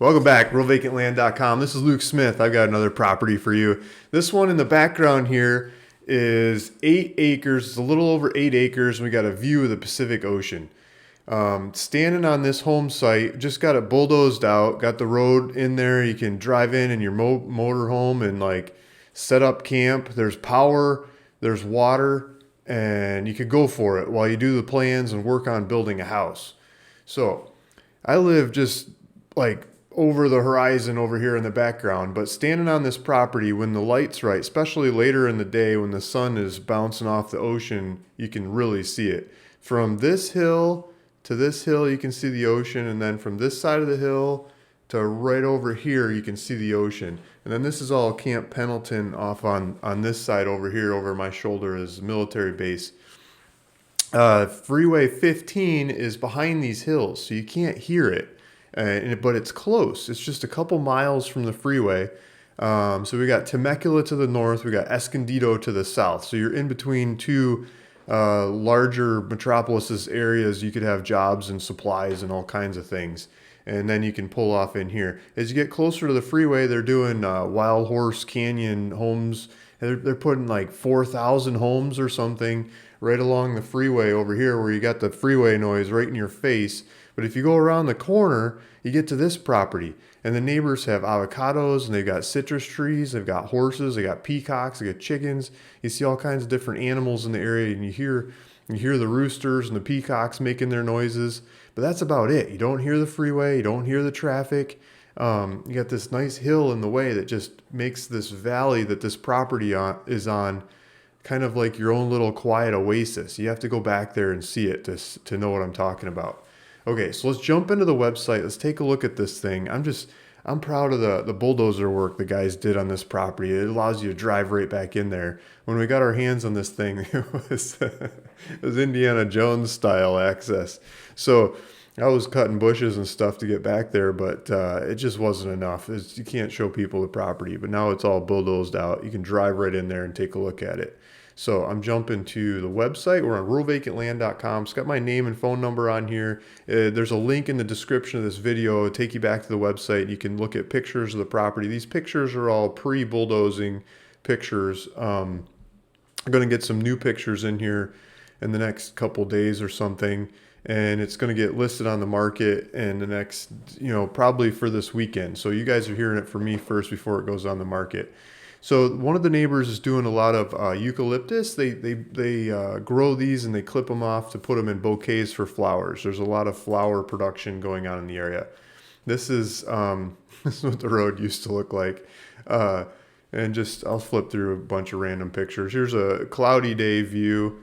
Welcome back, realvacantland.com. This is Luke Smith. I've got another property for you. This one in the background here is 8 acres. It's a little over 8 acres, and we got a view of the Pacific Ocean. Standing on this home site, just got it bulldozed out, got the road in there. You can drive in your motor home and like set up camp. There's power, there's water, and you could go for it while you do the plans and work on building a house. So I live just like over the horizon over here in the background, but standing on this property when the light's right, especially later in the day when the sun is bouncing off the ocean, you can really see it. From this hill to this hill, you can see the ocean, and then from this side of the hill to right over here, you can see the ocean. And then this is all Camp Pendleton off on this side over here over my shoulder is military base. Freeway 15 is behind these hills, so you can't hear it. But it's close. It's just a couple miles from the freeway. So we got Temecula to the north. We got Escondido to the south. So you're in between two larger metropolises areas. You could have jobs and supplies and all kinds of things. And then you can pull off in here. As you get closer to the freeway, they're doing Wild Horse Canyon homes. They're putting like 4,000 homes or something right along the freeway over here where you got the freeway noise right in your face. But if you go around the corner, you get to this property, and the neighbors have avocados, and they've got citrus trees, they've got horses, they got peacocks, they got chickens. You see all kinds of different animals in the area, and you hear the roosters and the peacocks making their noises. But that's about it. You don't hear the freeway, you don't hear the traffic. You got this nice hill in the way that just makes this valley that this property is on kind of like your own little quiet oasis. You have to go back there and see it to know what I'm talking about. Okay, so let's jump into the website. Let's take a look at this thing. I'm proud of the bulldozer work the guys did on this property. It allows you to drive right back in there. When we got our hands on this thing, it was Indiana Jones style access. So I was cutting bushes and stuff to get back there, but it just wasn't enough. You can't show people the property, but now it's all bulldozed out. You can drive right in there and take a look at it. So I'm jumping to the website. We're on ruralvacantland.com. It's got my name and phone number on here. There's a link in the description of this video. It'll take you back to the website. You can look at pictures of the property. These pictures are all pre-bulldozing pictures. I'm going to get some new pictures in here in the next couple days or something. And it's going to get listed on the market in the next, probably for this weekend. So you guys are hearing it from me first before it goes on the market. So one of the neighbors is doing a lot of eucalyptus. They grow these and they clip them off to put them in bouquets for flowers. There's a lot of flower production going on in the area. This is this is what the road used to look like. And I'll flip through a bunch of random pictures. Here's a cloudy day view.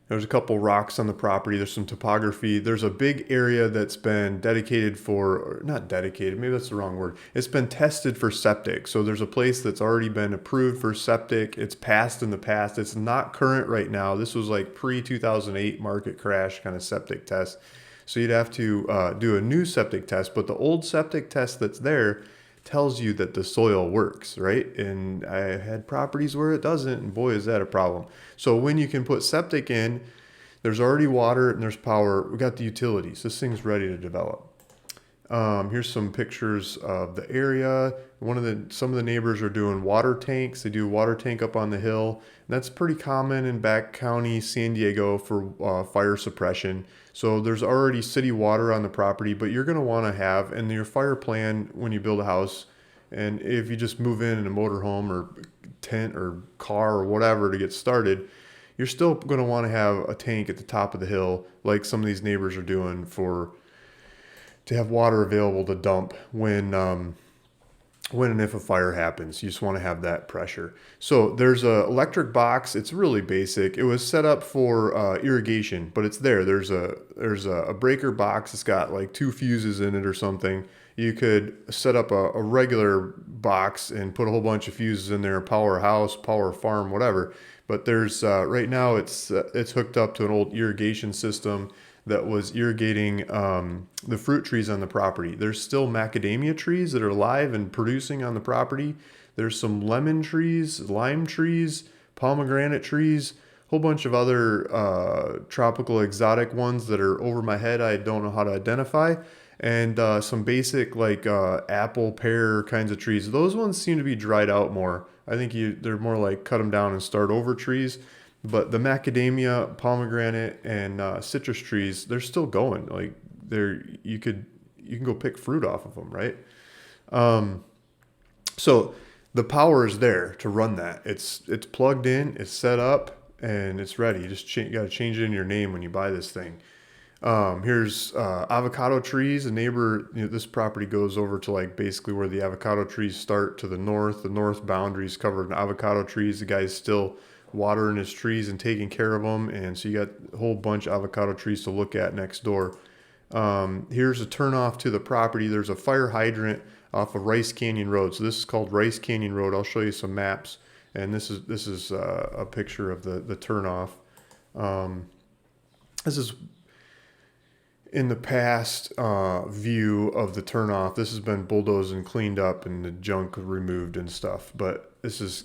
There's a couple rocks on the property. There's some topography. There's a big area that's been dedicated or not dedicated, maybe that's the wrong word. It's been tested for septic. So there's a place that's already been approved for septic. It's passed in the past. It's not current right now. This was like pre-2008 market crash kind of septic test. So you'd have to do a new septic test. But the old septic test that's there tells you that the soil works, right? And I had properties where it doesn't, and boy, is that a problem. So when you can put septic in, there's already water and there's power. We got the utilities. This thing's ready to develop. Here's some pictures of the area. Some of the neighbors are doing water tanks. They do a water tank up on the hill. And that's pretty common in back county San Diego for fire suppression. So there's already city water on the property, but you're going to want to have in your fire plan when you build a house, and if you just move in a motorhome or tent or car or whatever to get started, you're still going to want to have a tank at the top of the hill like some of these neighbors are doing to have water available to dump when and if a fire happens. You just want to have that pressure. So there's a electric box. It's really basic. It was set up for irrigation, but it's there. There's a breaker box. It's got like 2 fuses in it or something. You could set up a regular box and put a whole bunch of fuses in there, power a house, power a farm, whatever. But there's right now it's hooked up to an old irrigation system that was irrigating the fruit trees on the property. There's still macadamia trees that are alive and producing on the property. There's some lemon trees, lime trees, pomegranate trees, whole bunch of other tropical exotic ones that are over my head. I don't know how to identify. And some basic like apple, pear kinds of trees. Those ones seem to be dried out more. I think they're more like cut them down and start over trees. But the macadamia, pomegranate, and citrus trees, they're still going. Like they're you can go pick fruit off of them, right? Um, so the power is there to run that. It's plugged in, it's set up, and it's ready. You got to change it in your name when you buy this thing. Here's avocado trees. A neighbor, this property goes over to like basically where the avocado trees start to the north. The north boundary is covered in avocado trees. The guy's still watering his trees and taking care of them, and so you got a whole bunch of avocado trees to look at next door. Here's a turnoff to the property. There's a fire hydrant off of Rice Canyon Road. So this is called Rice Canyon Road. I'll show you some maps, and this is a picture of the turnoff. This is in the past view of the turnoff. This has been bulldozed and cleaned up and the junk removed and stuff. But this is,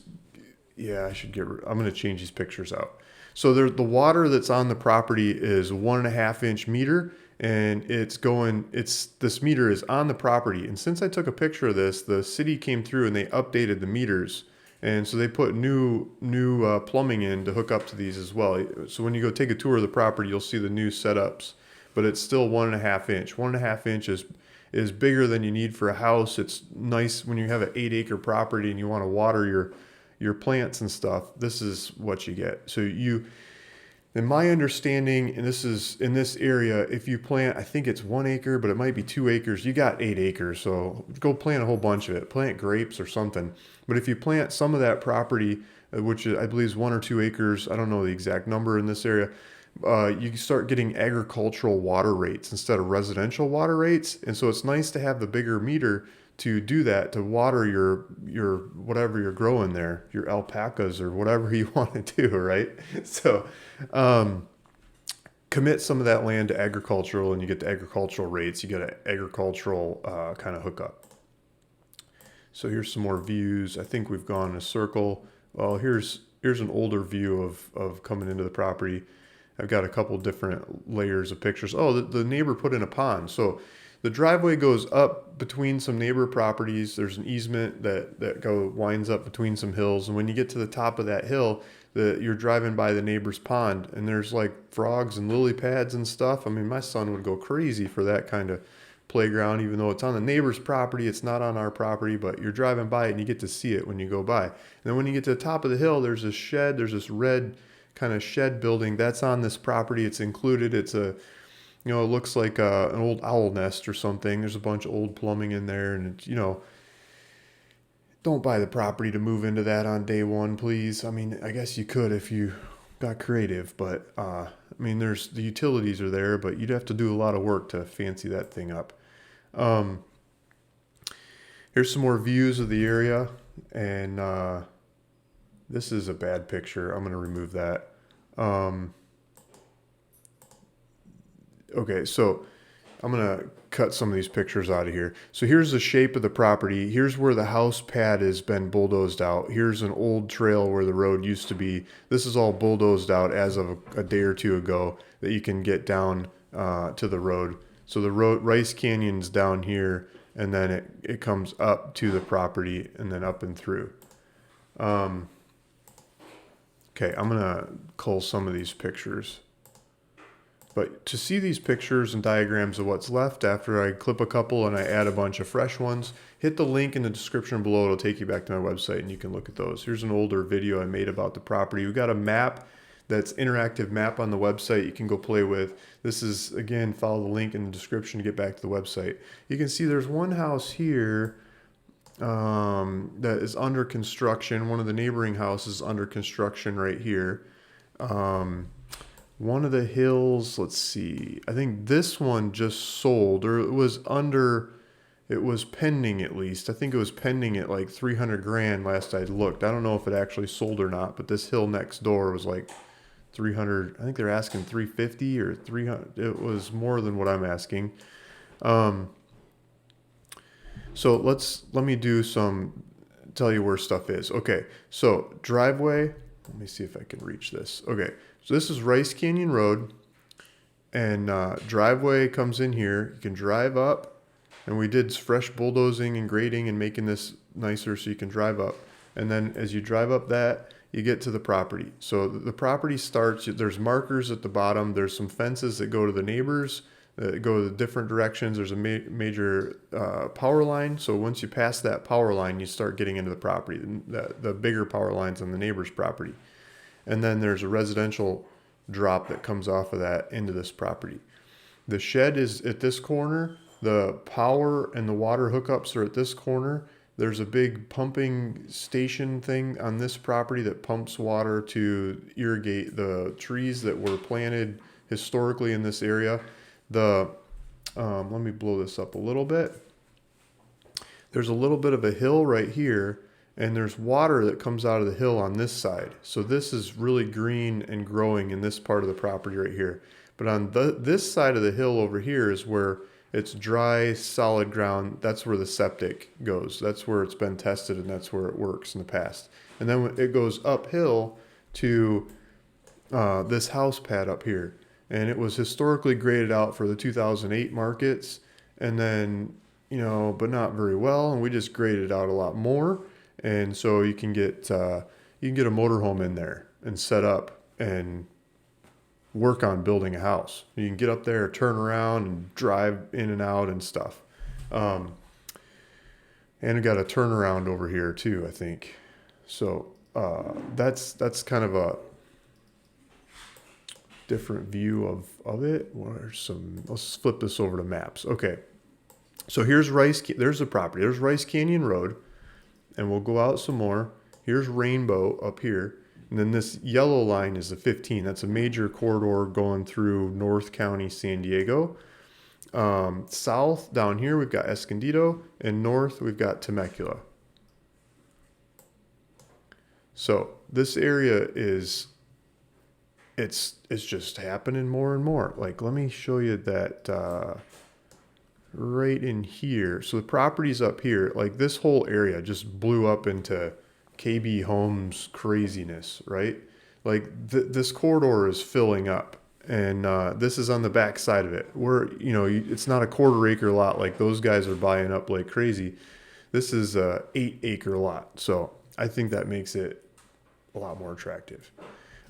yeah, I'm going to change these pictures out. So the water that's on the property is 1.5 inch meter, and this meter is on the property. And since I took a picture of this, the city came through and they updated the meters. And so they put new plumbing in to hook up to these as well. So when you go take a tour of the property, you'll see the new setups. But it's still 1.5 inch. 1.5 inches is bigger than you need for a house. It's nice when you have an 8-acre property and you want to water your plants and stuff. This is what you get. So in my understanding, and this is in this area, if you plant, I think it's 1 acre, but it might be 2 acres. You got 8 acres, so go plant a whole bunch of it. Plant grapes or something. But if you plant some of that property, which I believe is 1 or 2 acres, I don't know the exact number in this area. You start getting agricultural water rates instead of residential water rates. And so it's nice to have the bigger meter to do that, to water your whatever you're growing there, your alpacas or whatever you want to do, right? So commit some of that land to agricultural, and you get the agricultural rates. You get an agricultural kind of hookup. So here's some more views. I think we've gone in a circle. Well, here's an older view of coming into the property. I've got a couple different layers of pictures. Oh, the neighbor put in a pond. So the driveway goes up between some neighbor properties. There's an easement that winds up between some hills. And when you get to the top of that hill, you're driving by the neighbor's pond, and there's like frogs and lily pads and stuff. I mean, my son would go crazy for that kind of playground, even though it's on the neighbor's property. It's not on our property, but you're driving by it and you get to see it when you go by. And then when you get to the top of the hill, there's this shed. There's this red kind of shed building that's on this property. It's included. It's it looks like an old owl nest or something. There's a bunch of old plumbing in there, and don't buy the property to move into that on day one, please. I mean, I guess you could if you got creative, but I mean, the utilities are there, but you'd have to do a lot of work to fancy that thing up. Here's some more views of the area, and this is a bad picture. I'm going to remove that. Okay, so I'm going to cut some of these pictures out of here. So here's the shape of the property. Here's where the house pad has been bulldozed out. Here's an old trail where the road used to be. This is all bulldozed out as of a day or two ago that you can get down to the road. So the road, Rice Canyon's down here, and then it comes up to the property and then up and through. Okay, I'm going to cull some of these pictures. But to see these pictures and diagrams of what's left after I clip a couple and I add a bunch of fresh ones, hit the link in the description below. It'll take you back to my website and you can look at those. Here's an older video I made about the property. We've got a map that's interactive map on the website you can go play with. This is, again, follow the link in the description to get back to the website. You can see there's one house here that is under construction. One of the neighboring houses is under construction right here. One of the hills, let's see, I think this one just sold, or it was pending at least. I think it was pending at like 300 grand last I looked. I don't know if it actually sold or not, but this hill next door was like 300. I think they're asking 350 or 300. It was more than what I'm asking. So let me tell you where stuff is. Okay, so driveway, Let me see if I can reach this. Okay, so this is Rice Canyon Road, and driveway comes in here. You can drive up, and we did fresh bulldozing and grading and making this nicer so you can drive up. And then as you drive up that, you get to the property. So the property starts, there's markers at the bottom. There's some fences that go to the neighbors that go the different directions. There's a major power line. So once you pass that power line, you start getting into the property, the bigger power lines on the neighbor's property. And then there's a residential drop that comes off of that into this property. The shed is at this corner. The power and the water hookups are at this corner. There's a big pumping station thing on this property that pumps water to irrigate the trees that were planted historically in this area. Let me blow this up a little bit. There's a little bit of a hill right here, and there's water that comes out of the hill on this side. So this is really green and growing in this part of the property right here. But on this side of the hill over here is where it's dry, solid ground. That's where the septic goes. That's where it's been tested, and that's where it works in the past. And then it goes uphill to this house pad up here. And it was historically graded out for the 2008 markets, and then, but not very well. And we just graded out a lot more. And so you can get a motorhome in there and set up and work on building a house. You can get up there, turn around, and drive in and out and stuff. And we got a turnaround over here too, I think. So that's kind of a different view of it. Let's flip this over to maps. Okay. So there's the property. There's Rice Canyon Road, and we'll go out some more. Here's Rainbow up here. And then this yellow line is the 15. That's a major corridor going through North County, San Diego. South down here, we've got Escondido, and north, we've got Temecula. So this area it's just happening more and more. Like, let me show you that right in here. So the property's up here. Like, this whole area just blew up into KB Homes craziness, right? Like this corridor is filling up, and this is on the back side of it. It's not a 1/4 acre lot like those guys are buying up like crazy. This is a 8 acre lot, so I think that makes it a lot more attractive.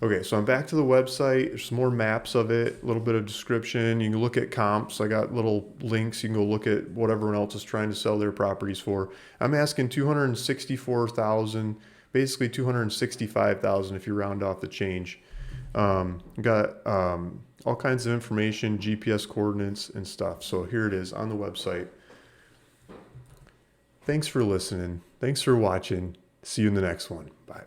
Okay, so I'm back to the website. There's some more maps of it, a little bit of description. You can look at comps. I got little links. You can go look at what everyone else is trying to sell their properties for. I'm asking $264,000, basically $265,000 if you round off the change. Got all kinds of information, GPS coordinates and stuff. So here it is on the website. Thanks for listening. Thanks for watching. See you in the next one. Bye.